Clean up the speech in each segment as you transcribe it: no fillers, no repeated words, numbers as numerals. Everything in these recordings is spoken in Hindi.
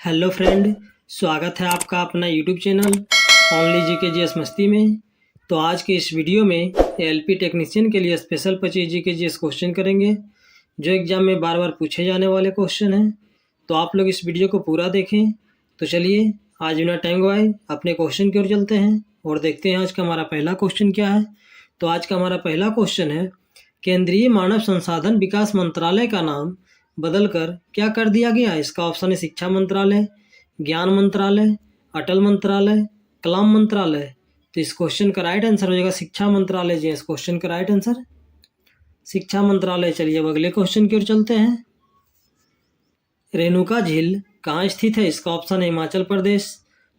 Hello friend. स्वागत है आपका अपना YouTube channel only GK GS मस्ती में। तो आज के इस वीडियो में एलपी टेक्नीशियन के लिए स्पेशल 25 जीके जीएस क्वेश्चन करेंगे, जो एग्जाम में बार बार पूछे जाने वाले क्वेश्चन हैं। तो आप लोग इस वीडियो को पूरा देखें। तो चलिए आज बिना टाइम गवाए अपने क्वेश्चन की ओर चलते हैं और देखते हैं आज का हमारा पहला क्वेश्चन क्या है। तो आज का हमारा पहला क्वेश्चन है, केंद्रीय मानव संसाधन विकास मंत्रालय का नाम बदलकर क्या कर दिया गया। इसका ऑप्शन है शिक्षा मंत्रालय, ज्ञान मंत्रालय, अटल मंत्रालय, कलाम मंत्रालय। तो इस क्वेश्चन का राइट आंसर हो जाएगा शिक्षा मंत्रालय। जी, इस क्वेश्चन का राइट आंसर शिक्षा मंत्रालय। चलिए अब अगले क्वेश्चन की ओर चलते हैं। रेणुका झील कहाँ स्थित है। इसका ऑप्शन है हिमाचल प्रदेश,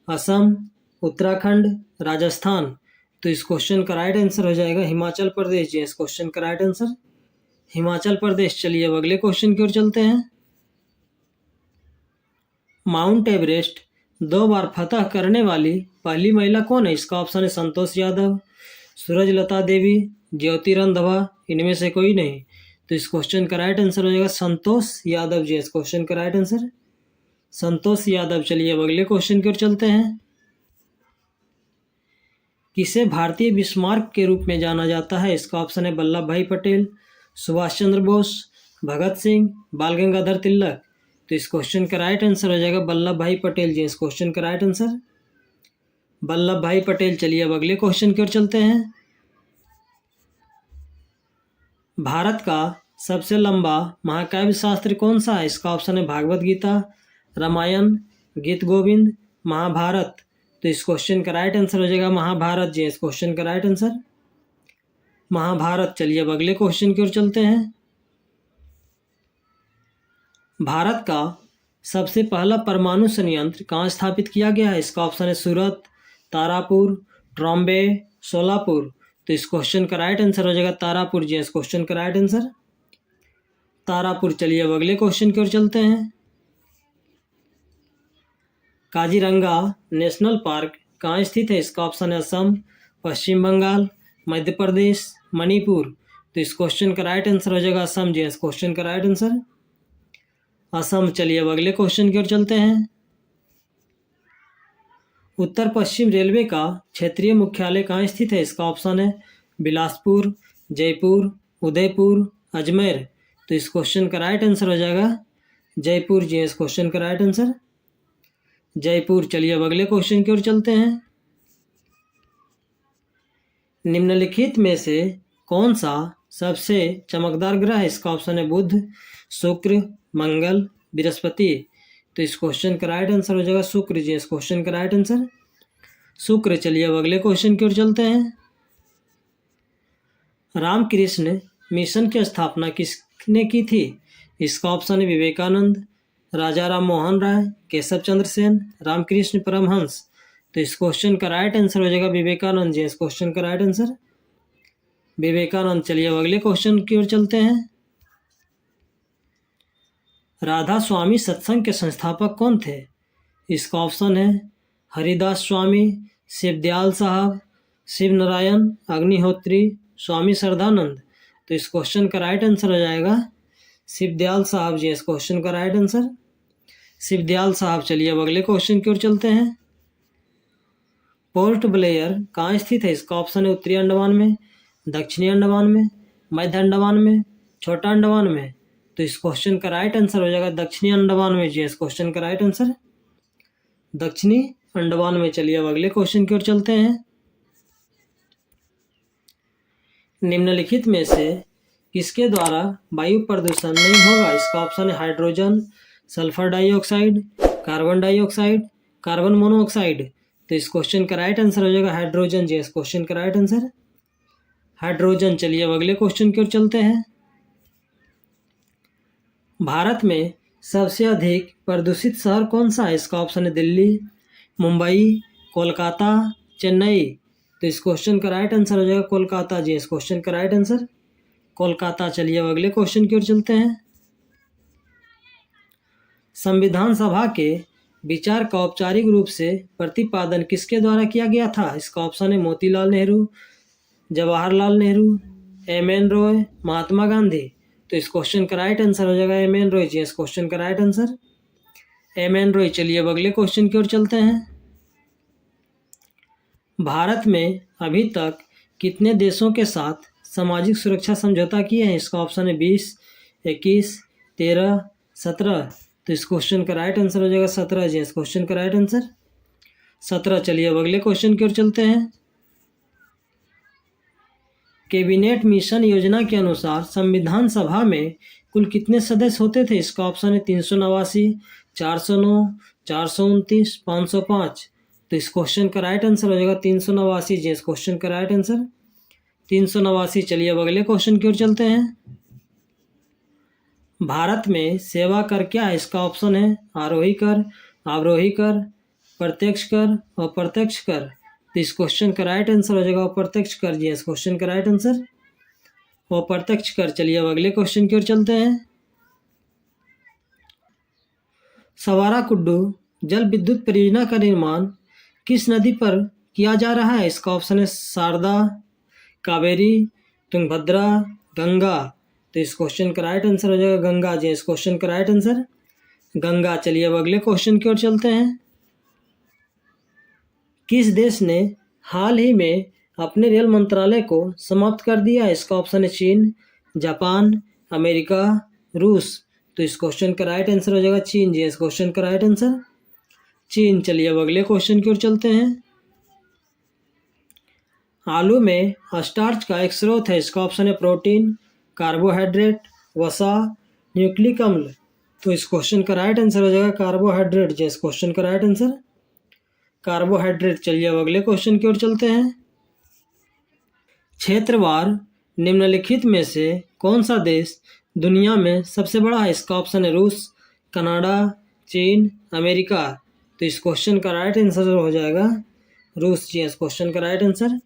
असम, उत्तराखंड, राजस्थान। तो इस क्वेश्चन का राइट आंसर हो जाएगा हिमाचल प्रदेश। जी, इस क्वेश्चन का राइट आंसर हिमाचल प्रदेश। चलिए अब अगले क्वेश्चन की ओर चलते हैं। माउंट एवरेस्ट 2 बार फतह करने वाली पहली महिला कौन है। इसका ऑप्शन है संतोष यादव, सूरजलता देवी, ज्योति रंधवा, इनमें से कोई नहीं। तो इस क्वेश्चन का राइट आंसर हो जाएगा संतोष यादव। जी, इस क्वेश्चन का राइट आंसर संतोष यादव। चलिए अब अगले क्वेश्चन की ओर चलते हैं। किसे भारतीय बिस्मार्क के रूप में जाना जाता है। इसका ऑप्शन है वल्लभ भाई पटेल, सुभाष चंद्र बोस, भगत सिंह, बाल गंगाधर तिलक। तो इस क्वेश्चन का राइट आंसर हो जाएगा वल्लभ भाई पटेल। जी, इस क्वेश्चन का राइट आंसर वल्लभ भाई पटेल। चलिए अब अगले क्वेश्चन की ओर चलते हैं। भारत का सबसे लंबा महाकाव्य शास्त्र कौन सा है। इसका ऑप्शन है भागवत गीता, रामायण, गीत गोविंद, महाभारत। तो इस क्वेश्चन का राइट आंसर हो जाएगा महाभारत। जी, इस क्वेश्चन का राइट आंसर महाभारत। चलिए अब अगले क्वेश्चन की ओर चलते हैं। भारत का सबसे पहला परमाणु संयंत्र कहाँ स्थापित किया गया है। इसका ऑप्शन है सूरत, तारापुर, ट्रॉम्बे, सोलापुर। तो इस क्वेश्चन का राइट आंसर हो जाएगा तारापुर। जी, इस क्वेश्चन का राइट आंसर तारापुर। चलिए अब अगले क्वेश्चन की ओर चलते हैं। काजीरंगा नेशनल पार्क कहाँ स्थित है। इसका ऑप्शन है असम, पश्चिम बंगाल, मध्य प्रदेश, मणिपुर। तो इस क्वेश्चन का राइट आंसर हो जाएगा असम। जी, इस क्वेश्चन का राइट आंसर असम। चलिए अब अगले क्वेश्चन की ओर चलते हैं। उत्तर पश्चिम रेलवे का क्षेत्रीय मुख्यालय कहाँ स्थित है। इसका ऑप्शन है बिलासपुर, जयपुर, उदयपुर, अजमेर। तो इस क्वेश्चन का राइट आंसर हो जाएगा जयपुर। जी, इस क्वेश्चन का राइट आंसर जयपुर। चलिए अब अगले क्वेश्चन की ओर चलते हैं। निम्नलिखित में से कौन सा सबसे चमकदार ग्रह है। इसका ऑप्शन है बुध, शुक्र, मंगल, बृहस्पति। तो इस क्वेश्चन का राइट आंसर हो जाएगा शुक्र। जी, इस क्वेश्चन का राइट आंसर शुक्र। चलिए अब अगले क्वेश्चन की ओर चलते हैं। रामकृष्ण मिशन की स्थापना किसने की थी। इसका ऑप्शन है विवेकानंद, राजा राम मोहन राय, केशव चंद्र सेन, रामकृष्ण परमहंस। तो इस क्वेश्चन का राइट आंसर हो जाएगा विवेकानंद। जी, इस क्वेश्चन का राइट आंसर विवेकानंद। चलिए अब अगले क्वेश्चन की ओर चलते हैं। राधा स्वामी सत्संग के संस्थापक कौन थे। इसका ऑप्शन है हरिदास स्वामी, शिवदयाल साहब, शिव नारायण अग्निहोत्री, स्वामी श्रद्धानंद। तो इस क्वेश्चन का राइट आंसर हो जाएगा शिवदयाल साहब। जी, इस क्वेश्चन का राइट आंसर शिवदयाल साहब। चलिए अब अगले क्वेश्चन की ओर चलते हैं। पोर्ट ब्लेयर कहाँ स्थित है। इसका ऑप्शन है उत्तरी अंडमान में, दक्षिणी अंडमान में, मध्य अंडमान में, छोटा अंडमान में। तो इस क्वेश्चन का राइट आंसर हो जाएगा दक्षिणी अंडमान में। जी, इस क्वेश्चन का राइट आंसर दक्षिणी अंडमान में। चलिए अब अगले क्वेश्चन की ओर चलते हैं। निम्नलिखित में से किसके द्वारा वायु प्रदूषण नहीं होगा। इसका ऑप्शन है hydrogen, sulphur dioxide, carbon dioxide, carbon monoxide. तो इस क्वेश्चन का राइट आंसर हो जाएगा हाइड्रोजन। जी, इस क्वेश्चन का राइट आंसर हाइड्रोजन। चलिए अब अगले क्वेश्चन की ओर चलते हैं। भारत में सबसे अधिक प्रदूषित शहर कौन सा है। इसका ऑप्शन है दिल्ली, मुंबई, कोलकाता, चेन्नई। तो इस क्वेश्चन का राइट आंसर हो जाएगा कोलकाता। जी, इस क्वेश्चन का राइट आंसर कोलकाता। चलिए अब अगले क्वेश्चन की ओर चलते हैं। संविधान सभा के विचार का औपचारिक रूप से प्रतिपादन किसके द्वारा किया गया था। इसका ऑप्शन है मोतीलाल नेहरू, जवाहरलाल नेहरू, एम.एन. रॉय, महात्मा गांधी। तो इस क्वेश्चन का राइट आंसर हो जाएगा एम.एन. रॉय। जी, इस क्वेश्चन का राइट आंसर एम.एन. रॉय। चलिए अब अगले क्वेश्चन की ओर चलते हैं। भारत में अभी तक कितने देशों के साथ सामाजिक सुरक्षा समझौता किए हैं? इसका ऑप्शन है 20, 21, 13, 17। तो इस क्वेश्चन का राइट आंसर हो जाएगा 17 जी। इस क्वेश्चन का राइट आंसर 17। चलिए अब अगले क्वेश्चन की ओर चलते हैं। कैबिनेट मिशन योजना के अनुसार संविधान सभा में कुल कितने सदस्य होते थे? इसका ऑप्शन है 389, 409, 429, 505। तो इस क्वेश्चन का राइट आंसर हो जाएगा 389 जी। इस क्वेश्चन का राइट आंसर 389। चलिए अब अगले क्वेश्चन की ओर चलते हैं। भारत में सेवा कर क्या है? इसका ऑप्शन है आरोही कर, अवरोही कर, प्रत्यक्ष कर, अप्रत्यक्ष कर। तो इस क्वेश्चन का राइट आंसर हो जाएगा अप्रत्यक्ष कर जी। इस क्वेश्चन का राइट आंसर अप्रत्यक्ष कर। चलिए अब अगले क्वेश्चन की ओर चलते हैं। सवारा कुड्डू जल विद्युत परियोजना का निर्माण किस नदी पर किया जा रहा है? इसका ऑप्शन है शारदा, कावेरी, तुंगभद्रा, गंगा। तो इस क्वेश्चन का राइट आंसर हो जाएगा गंगा जी। इस क्वेश्चन का राइट आंसर गंगा। चलिए अब अगले क्वेश्चन की ओर चलते हैं। किस देश ने हाल ही में अपने रेल मंत्रालय को समाप्त कर दिया? इसका ऑप्शन है चीन, जापान, अमेरिका, रूस। तो इस क्वेश्चन का राइट आंसर हो जाएगा चीन जी। इस क्वेश्चन का राइट आंसर चीन। चलिए अब अगले क्वेश्चन की ओर चलते हैं। आलू में स्टार्च का एक स्रोत है। इसका ऑप्शन है प्रोटीन, कार्बोहाइड्रेट, वसा, न्यूक्लिक अम्ल। तो इस क्वेश्चन का राइट आंसर हो जाएगा कार्बोहाइड्रेट जी। इस क्वेश्चन का राइट आंसर कार्बोहाइड्रेट। चलिए अब अगले क्वेश्चन की ओर चलते हैं। क्षेत्रवार निम्नलिखित में से कौन सा देश दुनिया में सबसे बड़ा है? इसका ऑप्शन है रूस, कनाडा, चीन, अमेरिका। तो इस क्वेश्चन का राइट आंसर हो जाएगा रूस जी। इस क्वेश्चन का राइट आंसर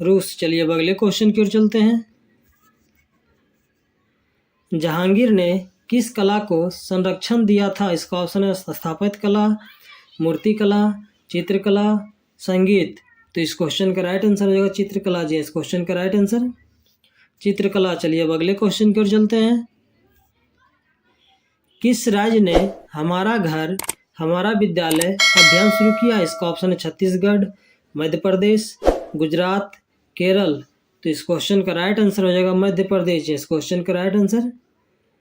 रूस। चलिए अब अगले क्वेश्चन की ओर चलते हैं। जहांगीर ने किस कला को संरक्षण दिया था? इसका ऑप्शन है स्थापत्य कला, मूर्तिकला, चित्रकला, संगीत। तो इस क्वेश्चन का राइट आंसर हो जाएगा चित्रकला जी। इस क्वेश्चन का राइट आंसर चित्रकला। चलिए अब अगले क्वेश्चन की ओर चलते हैं। किस राज्य ने हमारा घर हमारा विद्यालय अभियान शुरू किया? इसका ऑप्शन है छत्तीसगढ़, मध्य प्रदेश, गुजरात, केरल। तो इस क्वेश्चन का राइट आंसर हो जाएगा मध्य प्रदेश। इस क्वेश्चन का राइट आंसर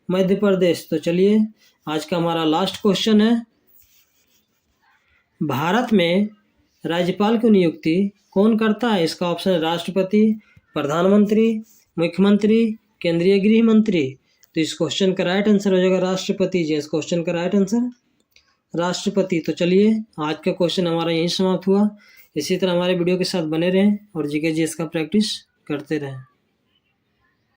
मध्य प्रदेश। तो चलिए आज का हमारा लास्ट क्वेश्चन है। भारत में राज्यपाल की नियुक्ति कौन करता है? इसका ऑप्शन है राष्ट्रपति, प्रधानमंत्री, मुख्यमंत्री, केंद्रीय गृह मंत्री। तो इस क्वेश्चन का राइट आंसर हो जाएगा राष्ट्रपति जी। इस क्वेश्चन का राइट आंसर राष्ट्रपति। तो चलिए आज का क्वेश्चन हमारा यहीं समाप्त हुआ। इसी तरह हमारे वीडियो के साथ बने रहें और जीके जीएस का प्रैक्टिस करते रहें।